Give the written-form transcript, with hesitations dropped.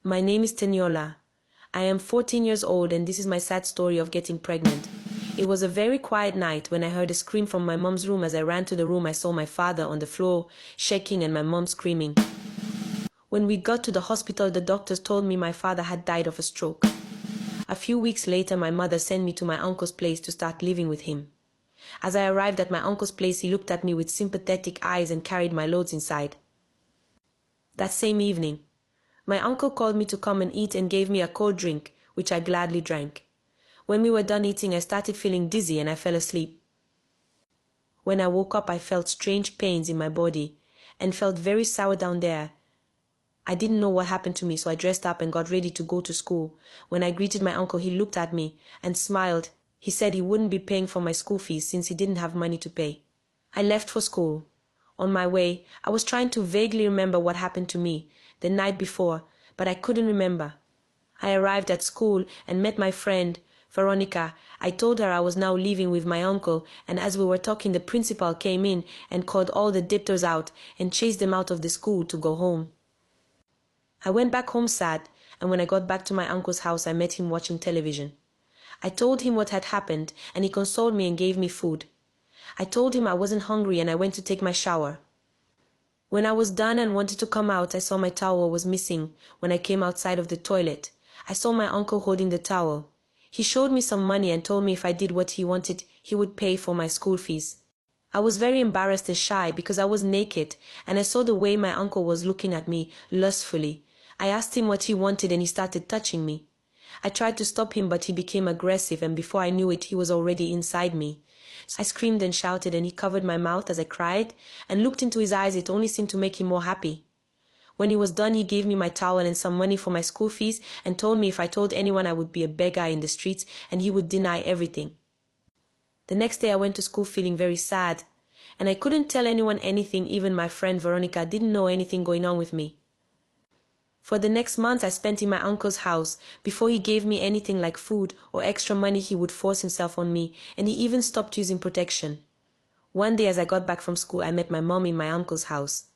My name is Teniola. I am 14 years old and this is my sad story of getting pregnant. It was a very quiet night when I heard a scream from my mom's room. As I ran to the room, I saw my father on the floor, shaking, and my mom screaming. When we got to the hospital, the doctors told me my father had died of a stroke. A few weeks later, my mother sent me to my uncle's place to start living with him. As I arrived at my uncle's place, he looked at me with sympathetic eyes and carried my loads inside. That same evening, my uncle called me to come and eat and gave me a cold drink, which I gladly drank. When we were done eating, I started feeling dizzy and I fell asleep. When I woke up, I felt strange pains in my body and felt very sour down there. I didn't know what happened to me, so I dressed up and got ready to go to school. When I greeted my uncle, he looked at me and smiled. He said he wouldn't be paying for my school fees since he didn't have money to pay. I left for school. On my way, I was trying to vaguely remember what happened to me the night before, but I couldn't remember. I arrived at school and met my friend, Veronica. I told her I was now living with my uncle, and as we were talking, the principal came in and called all the debtors out and chased them out of the school to go home. I went back home sad, and when I got back to my uncle's house, I met him watching television. I told him what had happened, and he consoled me and gave me food. I told him I wasn't hungry, and I went to take my shower. When I was done and wanted to come out, I saw my towel was missing. When I came outside of the toilet, I saw my uncle holding the towel. He showed me some money and told me if I did what he wanted, he would pay for my school fees. I was very embarrassed and shy because I was naked, and I saw the way my uncle was looking at me lustfully. I asked him what he wanted and he started touching me. I tried to stop him, but he became aggressive, and before I knew it, he was already inside me. I screamed and shouted, and he covered my mouth as I cried and looked into his eyes. It only seemed to make him more happy. When he was done, he gave me my towel and some money for my school fees and told me if I told anyone I would be a beggar in the streets and he would deny everything. The next day I went to school feeling very sad, and I couldn't tell anyone anything. Even my friend Veronica didn't know anything going on with me. For the next month I spent in my uncle's house. Before he gave me anything like food or extra money, he would force himself on me, and he even stopped using protection. One day as I got back from school, I met my mom in my uncle's house.